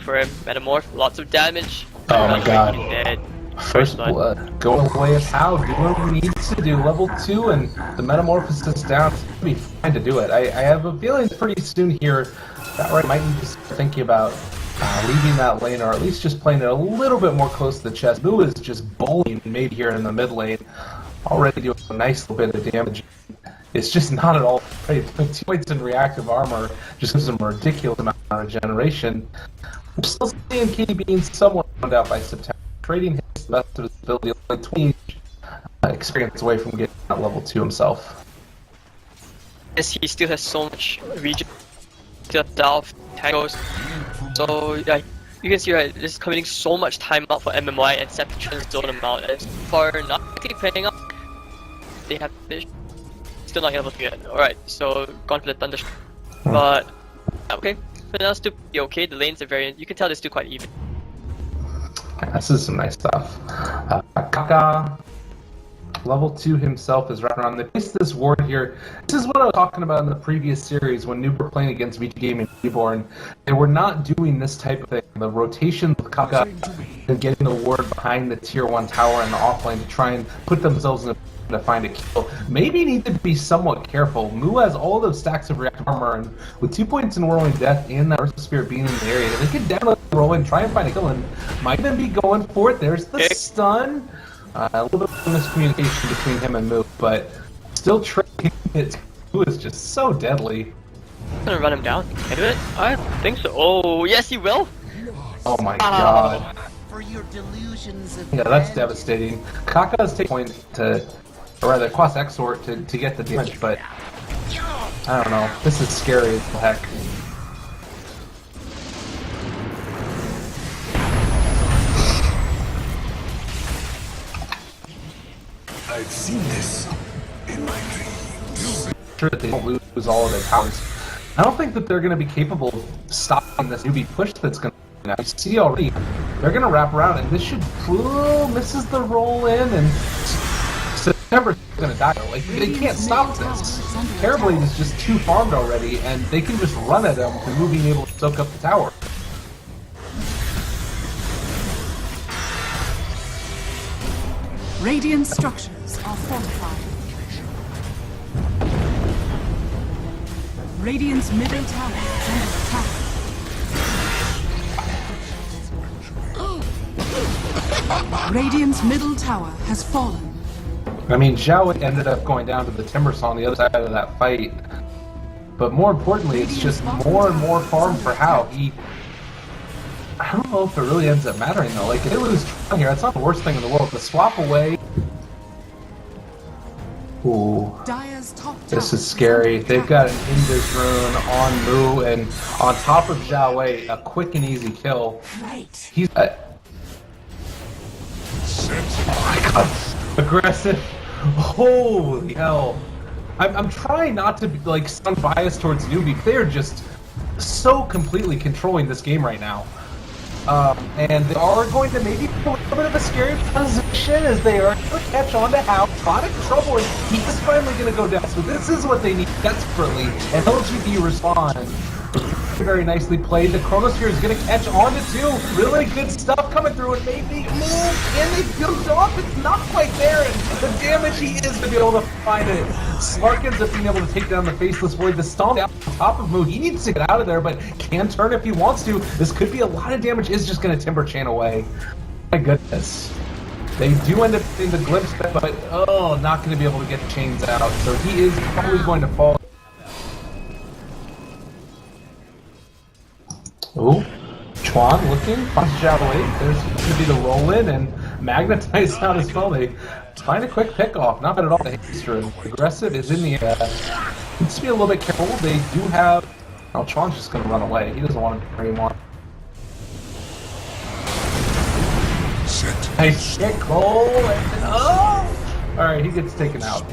for him. Metamorph, lots of damage. Oh my god. Dead. First blood. Going away as how, do what he needs to do. Level 2 and the Metamorphosis down. It's going to be fine to do it. I have a feeling pretty soon here that right might need to start thinking about leaving that lane, or at least just playing it a little bit more close to the chest. Moo is just bullying maybe here in the mid lane. Already doing a nice little bit of damage. It's just not at all right. 2 points in reactive armor just gives him a ridiculous amount of generation. We're still seeing KD being somewhat rounded out by September. Trading his best of his ability, only 20 experience away from getting that level 2 himself. Yes, he still has so much region to delve, tangles. So yeah, you can see right, this is committing so much time out for MMY and Septron's zone amount. And for not actually playing up, they have finished. Still not able to get. Alright, so gone for the Thunder. But okay, for now still be okay. The lanes are very, you can tell they're still quite even. This is some nice stuff. Kaka, level 2 himself, is wrapping around. They placed this ward here. This is what I was talking about in the previous series when Newbee were playing against VG Game and Reborn. They were not doing this type of thing. The rotation with Kaka and getting the ward behind the tier 1 tower and the offlane to try and put themselves in a to find a kill. Maybe need to be somewhat careful. Moo has all those stacks of reactive armor, and with 2 points in Whirling Death and that Earth Spirit being in the area, they could definitely roll in, try and find a kill, and might even be going for it. There's the stun. A little bit of miscommunication between him and Moo, but still trading it. Moo is just so deadly. I'm gonna run him down. Can I do it? I think so. Oh, yes, he will. Oh my god. For your delusions of Yeah, that's devastating. Kaka's taking point to, or rather, Quas Exort to get the damage, but I don't know. This is scary as heck. I've seen this in my dreams. Sure that they don't lose all of their powers. I don't think that they're going to be capable of stopping this Newbee push that's going to. Now you see already, they're going to wrap around, and this should misses the roll in, and September's going to die. Like, they can't stop this. Terrorblade is just too farmed already, and they can just run at them with Moo being able to soak up the tower. Radiant structures are fortified. Radiant's middle tower is under attack. Radiant's middle tower has fallen. I mean, Zhao ended up going down to the Timber Saw on the other side of that fight. But more importantly, it's just more and more farm for Hao. I don't know if it really ends up mattering though. Like, if they lose Tron here, that's not the worst thing in the world. The swap away. Ooh. This is scary. They've got an Invis rune on Moo, and on top of Zhao Wei, a quick and easy kill. He's oh my god, aggressive. Holy hell. I'm trying not to be like sound biased towards Newbee. They're just so completely controlling this game right now. And they are going to maybe put a little bit of a scary position as they are going to catch on to Hao. A lot of trouble, and he's finally going to go down. So this is what they need desperately, and LGD respond. Very nicely played. The Chronosphere is going to catch on to two. Really good stuff coming through, and maybe move. And they jumped off. It's not quite there, and the damage he is to be able to find it. Slark ends up being able to take down the Faceless Void. The stomp down on top of Moo. He needs to get out of there, but can turn if he wants to. This could be a lot of damage. Is just going to Timber Chain away. My goodness. They do end up in the glimpse, but oh, not going to be able to get the chains out. So he is probably going to fall. Ooh, Chuan looking, finds Zhao Wei. There's going to be the roll in and magnetize out as well. They find a quick pick off, not bad at all. The haste rune. Aggressive is in the air. Needs to be a little bit careful. They do have. Oh, Chuan's just going to run away. He doesn't want to carry him on. Nice kick, Cole, and oh! Alright, he gets taken out.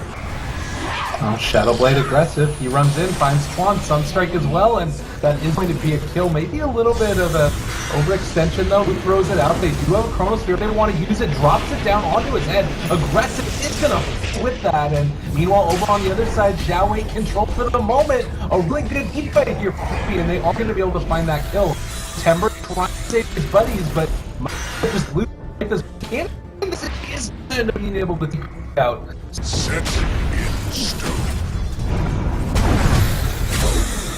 Oh, Shadowblade aggressive. He runs in, finds Chuan, Sunstrike as well, and that is going to be a kill. Maybe a little bit of a overextension though. Who throws it out? They do have a Chronosphere. They want to use it. Drops it down onto his head. Aggressive is gonna flip that, and meanwhile over on the other side, Zhao Wei control for the moment. A really good team fight here, and they are going to be able to find that kill. Timber trying save his buddies, but might just lose this can't is being able to take out. Set in stone.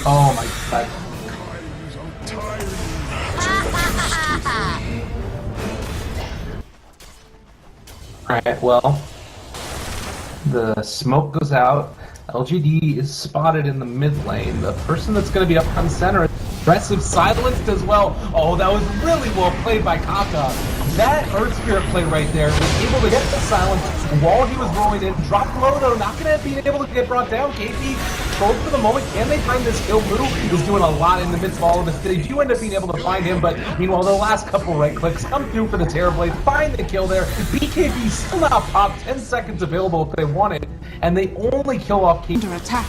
Oh my god. Alright, well, the smoke goes out. LGD is spotted in the mid lane. The person that's going to be up on center, aggressive, silenced as well. Oh, that was really well played by Kaka. That Earth Spirit play right there was able to get the silence while he was rolling in. Drop low though, not going to be able to get brought down. KP controlled for the moment. Can they find this kill? Lou is doing a lot in the midst of all of this. They do end up being able to find him, but meanwhile, the last couple right clicks come through for the Terrorblade. Find the kill there. BKB still not popped. 10 seconds available if they wanted, and they only kill off KP. Under attack.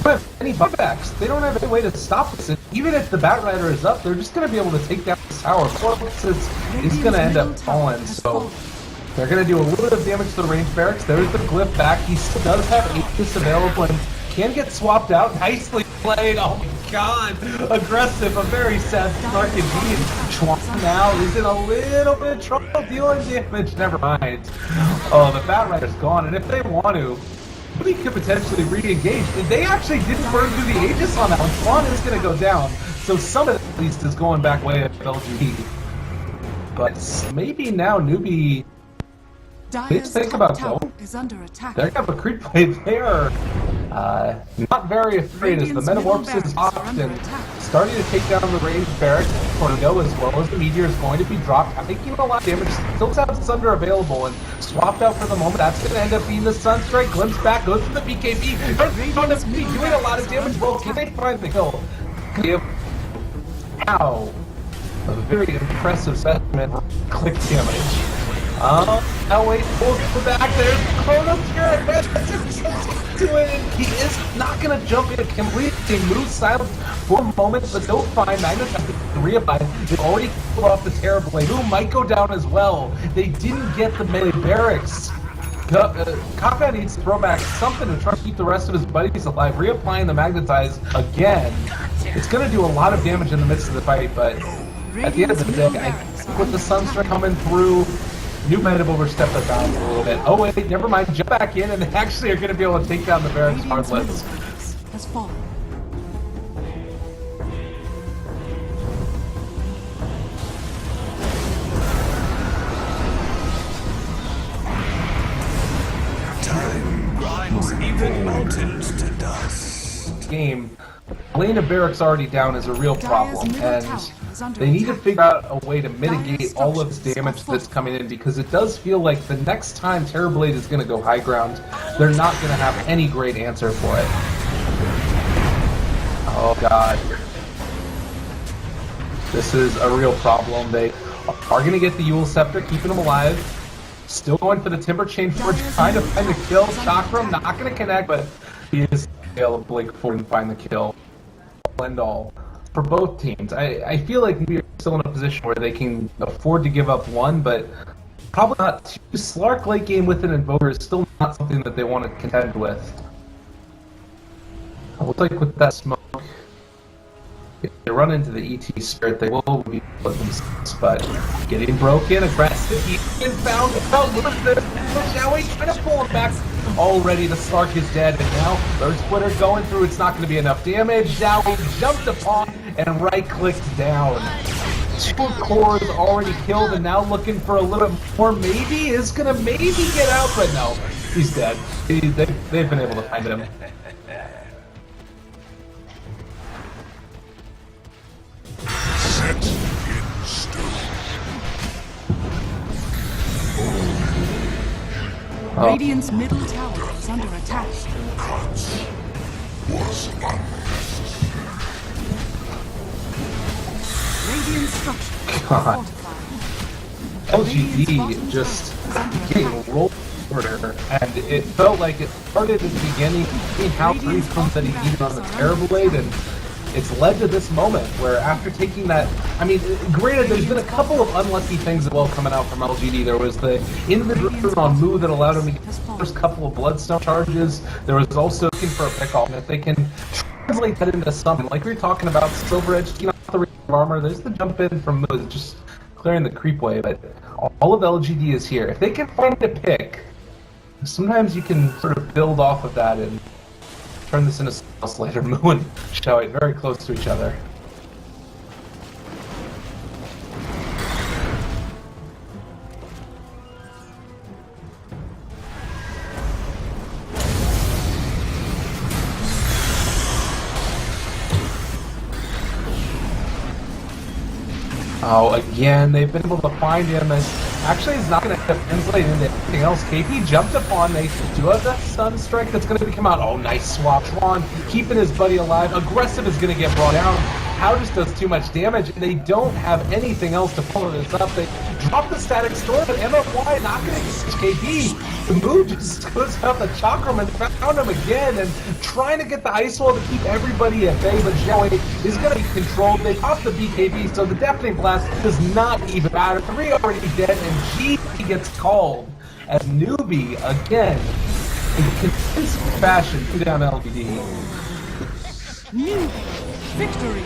But any buybacks, they don't have any way to stop this. And even if the Batrider is up, they're just going to be able to take down this tower. Plus, it's going to end up falling, so they're going to do a little bit of damage to the range barracks. There's the glyph back. He still does have Aegis available and can get swapped out. Nicely played. Oh my god. Aggressive, a very sad start indeed. Schwann now is in a little bit of trouble dealing damage. Never mind. Oh, the Batrider's gone, and if they want to, we could potentially re-engage. They actually didn't burn through the Aegis on that one. Schwann is going to go down, so some of it at least is going back way at LGD. But maybe now Newbee, Dire's think top about tower going. is under attack. They're going to have a creep play there. Not very afraid as the Metamorphosis is often starting to take down the range barracks. Tornado as well as the Meteor is going to be dropped, taking a lot of damage. Still have Sunder available and swapped out for the moment. That's going to end up being the Sunstrike. Glimpse back, goes for the BKB. They're going to be doing a lot of damage. Well, can they find the kill? Ow. A very impressive specimen click damage. Now wait, pulls back there. Chrono Spirit to it, and he is not going to jump in completely. Move silent for a moment, but don't find Magnus has to reapply. They've already killed off the Terrorblade, who might go down as well. They didn't get the melee barracks. Kaka needs to throw back something to try to keep the rest of his buddies alive. Reapplying the Magnetize again. It's going to do a lot of damage in the midst of the fight, but at the end of the day, I think with the Sunstrike coming through, New might have overstepped their bounds a little bit. Oh wait, never mind. Jump back in, and they actually are going to be able to take down the Baron's Heartless. Has fallen. Time grinds even mountains to dust. Game, lane of barracks already down is a real problem, and they need to figure out a way to mitigate all of this damage that's coming in, because it does feel like the next time Terrorblade is going to go high ground, they're not going to have any great answer for it. Oh god. This is a real problem. They are going to get the Yule Scepter, keeping them alive. Still going for the Timber Chain Forge, trying to find the kill. Chakram not going to connect, but he is able to blink for and find the kill. And all. For both teams, I feel like we're still in a position where they can afford to give up one, but probably not two. Slark late game with an Invoker is still not something that they want to contend with. It looks like with that smoke, if they run into the ET Spirit, they will be put themselves, but getting broken, aggressive, he found now he's trying to pull him back. Already the Slark is dead, and now Earth Splitter going through, it's not going to be enough damage. Now he jumped upon and right-clicked down. 2 cores already killed, and now looking for a little more. Maybe is going to maybe get out, but no, he's dead. They've been able to find him. Set in stone. Radiant's middle tower is under attack. Cuts was unleashed. Radiant structure God. fortified. LGD just getting rolled over, and it felt like it started at the beginning, seeing how three comes that he needed on the Terrorblade, and it's led to this moment where after taking that, I mean, granted, there's been a couple of unlucky things as well coming out from LGD. There was the inventory on Moo that allowed him to get the first couple of Bloodstone charges. There was also looking for a pick-off, and if they can translate that into something, like we were talking about, Silver Edge, the armor. There's the jump in from Moose, just clearing the creep wave. But all of LGD is here. If they can find a pick, sometimes you can sort of build off of that and turn this into something else later. Moo and Shoei very close to each other. Oh, again, they've been able to find him, and actually it's not going to translate into anything else. KP jumped upon, they do have that stun strike that's going to come out. Oh, nice swap. Juan keeping his buddy alive. Aggressive is going to get brought down. How just does too much damage, and they don't have anything else to follow this up. They drop the static storm, but MFY not going to get KP. The move just goes out the chakram and found him again, and trying to get the ice wall to keep everybody at bay, but Joey is going to be controlled. They pop the BKB, so the deafening blast does not even matter. 3 already dead, and G gets called as Newbee again in convincing fashion to down LGD. Newbee, victory.